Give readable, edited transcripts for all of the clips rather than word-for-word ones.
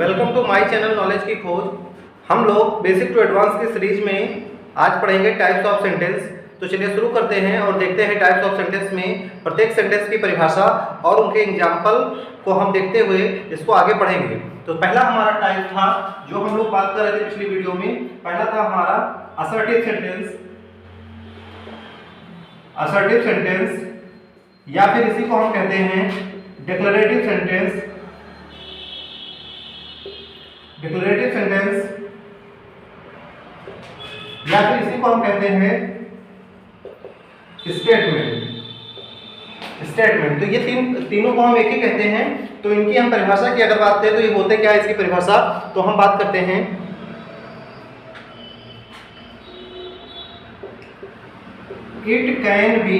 Welcome to my channel knowledge की खोज। हम लोग बेसिक टू एडवांस की सीरीज में आज पढ़ेंगे टाइप्स ऑफ सेंटेंस। तो चलिए शुरू करते हैं और देखते हैं टाइप्स ऑफ सेंटेंस में प्रत्येक सेंटेंस की परिभाषा और उनके एग्जाम्पल को हम देखते हुए इसको आगे पढ़ेंगे। तो पहला हमारा टाइप था जो हम लोग बात कर रहे थे पिछली वीडियो में, पहला था हमारा असर्टिव सेंटेंस। असर्टिव सेंटेंस या फिर इसी को हम कहते हैं डिक्लेरेटिव सेंटेंस। डिक्लेरेटिव सेंटेंस या फिर इसी को हम कहते हैं स्टेटमेंट। स्टेटमेंट तो ये तीनों को हम एक ही कहते हैं। तो इनकी हम परिभाषा की अगर बात करें तो ये होते क्या है इसकी परिभाषा, तो हम बात करते हैं इट कैन बी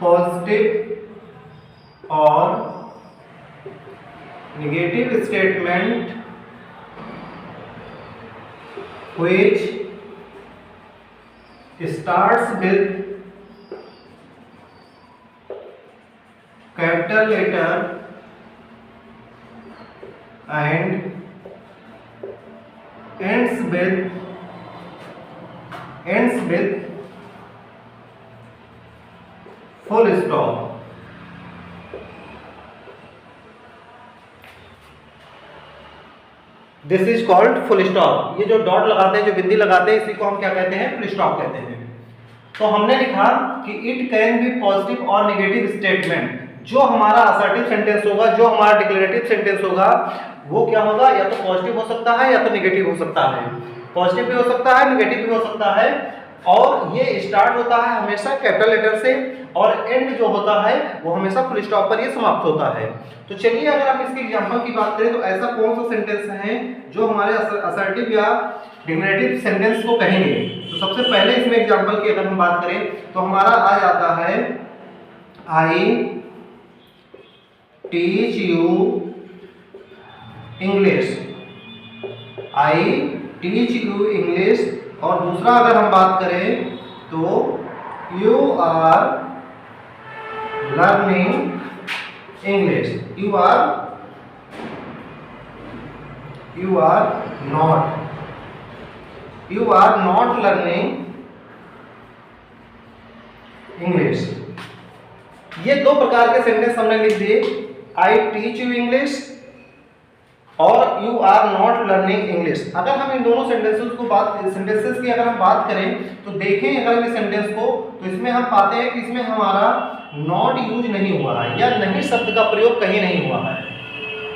पॉजिटिव और negative statement which starts with capital letter and ends with full stop। This is called full stop. ये जो डॉट लगाते हैं, जो बिंदी लगाते हैं, इसी को हम क्या कहते हैं, फुल स्टॉप कहते हैं। तो हमने लिखा कि इट कैन बी पॉजिटिव और नेगेटिव स्टेटमेंट। जो हमारा असर्टिव सेंटेंस होगा, जो हमारा डिक्लेरेटिव सेंटेंस होगा, वो क्या होगा, या तो पॉजिटिव हो सकता है या तो नेगेटिव हो सकता है। पॉजिटिव भी हो सकता है, नेगेटिव भी हो सकता है। और ये स्टार्ट होता है हमेशा कैपिटल लेटर से और एंड जो होता है वो हमेशा फुल स्टॉप पर ये समाप्त होता है। तो चलिए अगर हम इसके एग्जांपल की बात करें तो ऐसा कौन सा सेंटेंस है जो हमारे असर्टिव या डिक्लेरेटिव सेंटेंस को कहेंगे। तो सबसे पहले इसमें एग्जांपल की अगर हम बात करें तो हमारा आ जाता है I teach you English. I teach you English. और दूसरा अगर हम बात करें तो you are learning English. You are not learning English. ये दो प्रकार के सेंटेंस हमने लिख दिए, आई टीच यू इंग्लिश और you are not learning English. अगर हम इन दोनों सेंटेंसेस की अगर हम बात करें तो देखें अगर हम इस सेंटेंस को, तो इसमें हम पाते हैं कि इसमें हमारा नॉट यूज नहीं हुआ है या नहीं शब्द का प्रयोग कहीं नहीं हुआ है।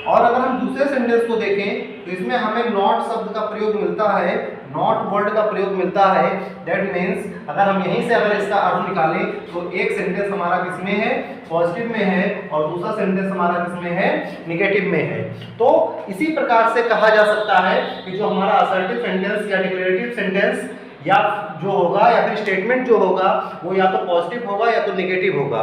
और अगर हम दूसरे सेंटेंस को देखें तो इसमें हमें नॉट शब्द का प्रयोग मिलता है, नॉट वर्ड का प्रयोग मिलता है। दैट मीन्स अगर हम यहीं से अगर इसका अर्थ निकालें तो एक सेंटेंस हमारा किसमें है, पॉजिटिव में है, और दूसरा सेंटेंस हमारा किसमें है, नेगेटिव में है। तो इसी प्रकार से कहा जा सकता है कि जो हमारा असर्टिव सेंटेंस या डिक्लेरेटिव सेंटेंस या जो होगा या फिर स्टेटमेंट जो होगा वो या तो पॉजिटिव होगा या तो नेगेटिव होगा।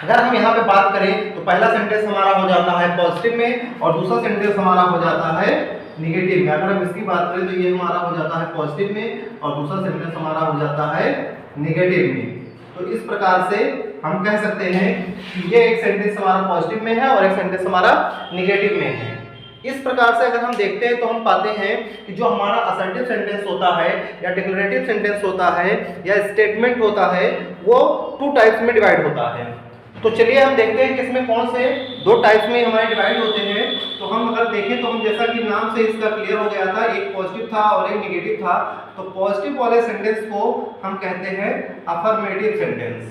अगर हम यहाँ पे बात करें तो पहला सेंटेंस हमारा हो जाता है पॉजिटिव में और दूसरा सेंटेंस हमारा हो जाता है नेगेटिव में। अगर हम इसकी बात करें तो ये हमारा हो जाता है पॉजिटिव में और दूसरा सेंटेंस हमारा हो जाता है नेगेटिव में। तो इस प्रकार से हम कह सकते हैं कि ये एक सेंटेंस हमारा पॉजिटिव में है और एक सेंटेंस हमारा नेगेटिव में है। इस प्रकार से अगर हम देखते हैं तो हम पाते हैं कि जो हमारा असर्टिव सेंटेंस होता है या डिक्लेरेटिव सेंटेंस होता है या स्टेटमेंट होता है वो टू टाइप्स में डिवाइड होता है। तो चलिए हम देखते हैं कि इसमें कौन से दो टाइप्स में हमारे डिवाइड होते हैं। तो हम अगर देखें तो हम जैसा कि नाम से इसका क्लियर हो गया था, एक पॉजिटिव था और एक नेगेटिव था। तो पॉजिटिव वाले सेंटेंस को हम कहते हैं अफर्मेटिव सेंटेंस।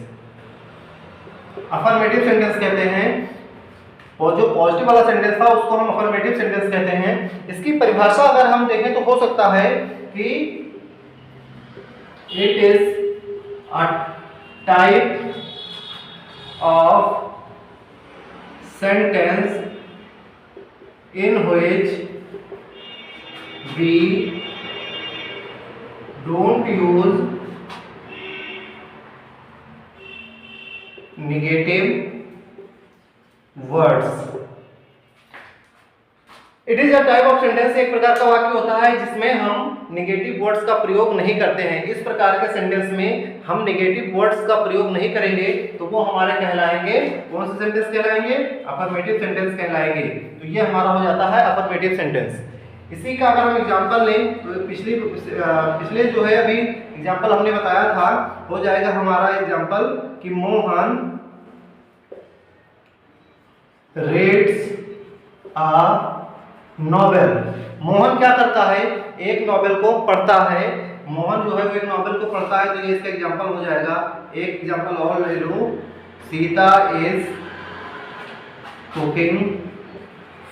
अफर्मेटिव सेंटेंस कहते हैं, और जो पॉजिटिव वाला सेंटेंस था उसको हम अफर्मेटिव सेंटेंस कहते हैं। इसकी परिभाषा अगर हम देखें तो हो सकता है कि it is a type of sentence in which we don't use negative words। It is a type of sentence, एक प्रकार का वाक्य होता है जिसमें हम नेगेटिव वर्ड्स का प्रयोग नहीं करते हैं। इस प्रकार के सेंटेंस में हम नेगेटिव वर्ड्स का प्रयोग नहीं करेंगे तो वो हमारे कहलाएंगे, कौन से सेंटेंस कहलाएंगे? अफर्मेटिव सेंटेंस कहलाएंगे। तो ये हमारा हो जाता है अफर्मेटिव सेंटेंस। इसी का अगर हम एग्जांपल लें तो पिछले जो है अभी एग्जांपल हमने बताया था, हो जाएगा हमारा एग्जांपल कि Mohan reads a novel. Mohan क्या करता है? एक नॉवेल को पढ़ता है। मोहन जो है वो एक नॉवेल को पढ़ता है, तो ये इसका एग्जांपल हो जाएगा। एक एग्जांपल और ले लो, Sita is cooking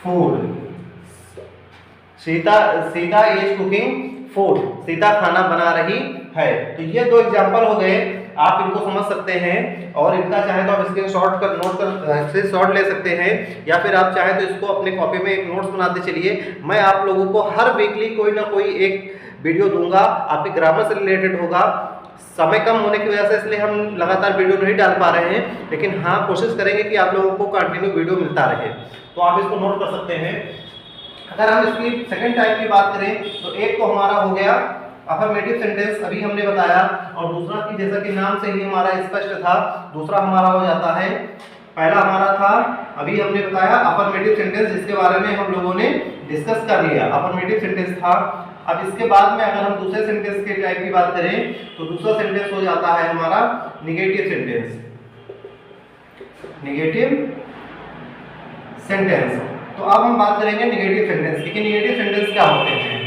food. Sita is cooking food, Sita खाना बना रही है। तो ये दो एग्जांपल हो गए, आप इनको समझ सकते हैं और इनका चाहे तो आप इसके शॉर्ट कर नोट कर से शॉर्ट ले सकते हैं, या फिर आप चाहे तो इसको अपने कॉपी में एक नोट्स बनाते चलिए। मैं आप लोगों को हर वीकली कोई ना कोई एक वीडियो दूंगा, आपके ग्रामर से रिलेटेड होगा। समय कम होने की वजह से इसलिए हम लगातार वीडियो नहीं डाल पा रहे हैं, लेकिन हाँ कोशिश करेंगे कि आप लोगों को कंटिन्यू वीडियो मिलता रहे। तो आप इसको नोट कर सकते हैं। अगर हम इसकी सेकंड टाइप की बात करें तो एक तो हमारा हो गया अफर्मेटिव सेंटेंस, अभी हमने बताया, और दूसरा कि जैसा कि नाम से ही हमारा स्पष्ट था, दूसरा हमारा हो जाता है, पहला हमारा था अभी हमने बताया अफर्मेटिव सेंटेंस, जिसके बारे में हम लोगों ने डिस्कस कर लिया, अफर्मेटिव सेंटेंस था। अब इसके बाद में अगर हम दूसरे सेंटेंस के टाइप की बात करें तो दूसरा सेंटेंस हो जाता है हमारा निगेटिव सेंटेंस। निगेटिव सेंटेंस, तो अब हम बात करेंगे निगेटिव सेंटेंस की कि निगेटिव सेंटेंस क्या होते हैं।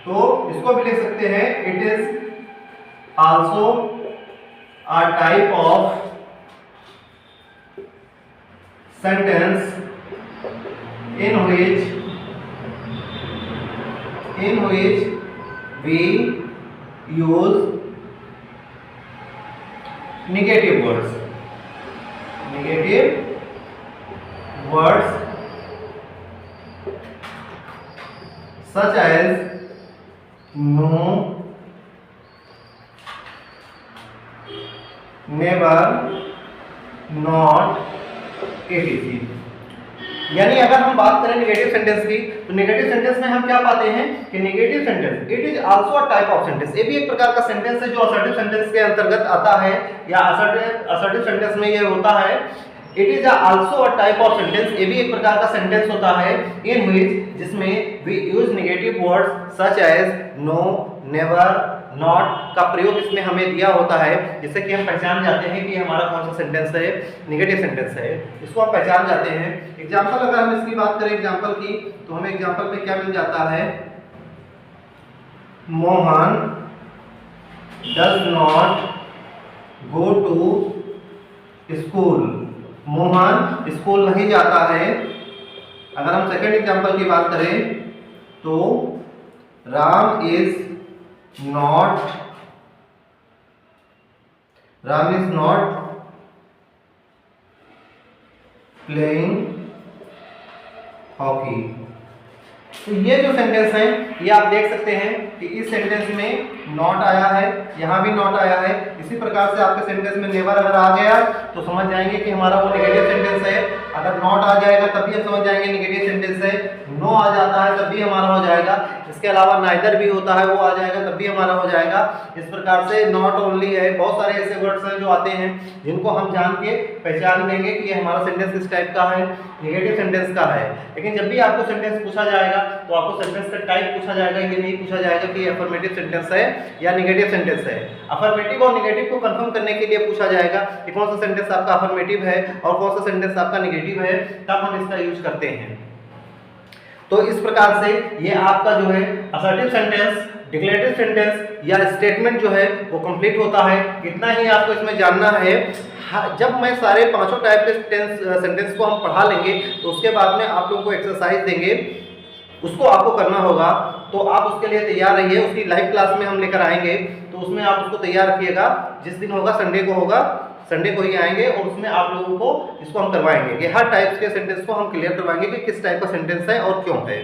तो इसको भी लिख सकते हैं, it is also a type of sentence in which we use negative words such as no, never, not, etc। यानी अगर हम बात करें नेगेटिव सेंटेंस की तो नेगेटिव सेंटेंस में हम क्या पाते हैं कि negative sentence it is also a type of sentence, ये भी एक प्रकार का सेंटेंस है जो असर्टिव सेंटेंस के अंतर्गत आता है, या असर्टिव सेंटेंस में ये होता है। It is also a type of sentence, ये भी एक प्रकार का सेंटेंस होता है इन व्हिच जिसमें we use negative words such as no, never, not का प्रयोग इसमें हमें दिया होता है, जिससे कि हम पहचान जाते हैं कि हमारा कौन सा सेंटेंस है, नेगेटिव सेंटेंस है, इसको हम पहचान जाते हैं। एग्जांपल अगर हम इसकी बात करें एग्जांपल की तो हमें एग्जांपल में क्या मिल जाता है, Mohan does not go to school. Mohan school नहीं जाता है। अगर हम सेकंड एग्जांपल की बात करें तो Ram is not playing hockey. तो ये जो सेंटेंस है ये आप देख सकते हैं कि इस सेंटेंस में नॉट आया है, यहाँ भी नॉट आया है। इसी प्रकार से आपके सेंटेंस में नेवर अगर आ गया तो समझ जाएंगे कि हमारा वो नेगेटिव सेंटेंस है। अगर नॉट आ जाएगा तब भी हम समझ जाएंगे नेगेटिव सेंटेंस है। नो आ जाता है तब भी हमारा हो जाएगा। इसके अलावा नाइदर भी होता है, वो आ जाएगा तब भी हमारा हो जाएगा। इस प्रकार से नॉट ओनली है, बहुत सारे ऐसे वर्ड्स हैं जो आते हैं जिनको हम जान के पहचान लेंगे कि ये हमारा सेंटेंस किस टाइप का है, नेगेटिव सेंटेंस का है। लेकिन जब भी आपको सेंटेंस पूछा जाएगा तो आपको सेंटेंस का टाइप पूछा जाएगा, ये नहीं पूछा जाएगा कि अफर्मेटिव सेंटेंस है या नेगेटिव सेंटेंस है। अफर्मेटिव और नेगेटिव को कंफर्म करने के लिए पूछा जाएगा कि कौन सा सेंटेंस आपका अफर्मेटिव है और कौन सा सेंटेंस आपका नेगेटिव है, तब हम इसका यूज करते हैं। तो इस प्रकार से ये आपका जो है असर्टिव सेंटेंस, डिक्लेरेटिव सेंटेंस या स्टेटमेंट जो है वो कंप्लीट होता है। इतना ही आपको इसमें जानना है। जब मैं सारे पांचों टाइप के सेंटेंस को हम पढ़ा लेंगे तो उसके बाद में आप लोगों को एक्सरसाइज देंगे, उसको आपको करना होगा। तो आप उसके लिए तैयार रहिए। उसकी लाइव क्लास में हम लेकर आएंगे तो उसमें आप उसको तैयार रखिएगा। जिस दिन होगा संडे को होगा, संडे को ही आएंगे और उसमें आप लोगों को इसको हम करवाएंगे कि हर टाइप के सेंटेंस को हम क्लियर करवाएंगे कि किस टाइप का सेंटेंस है और क्यों है।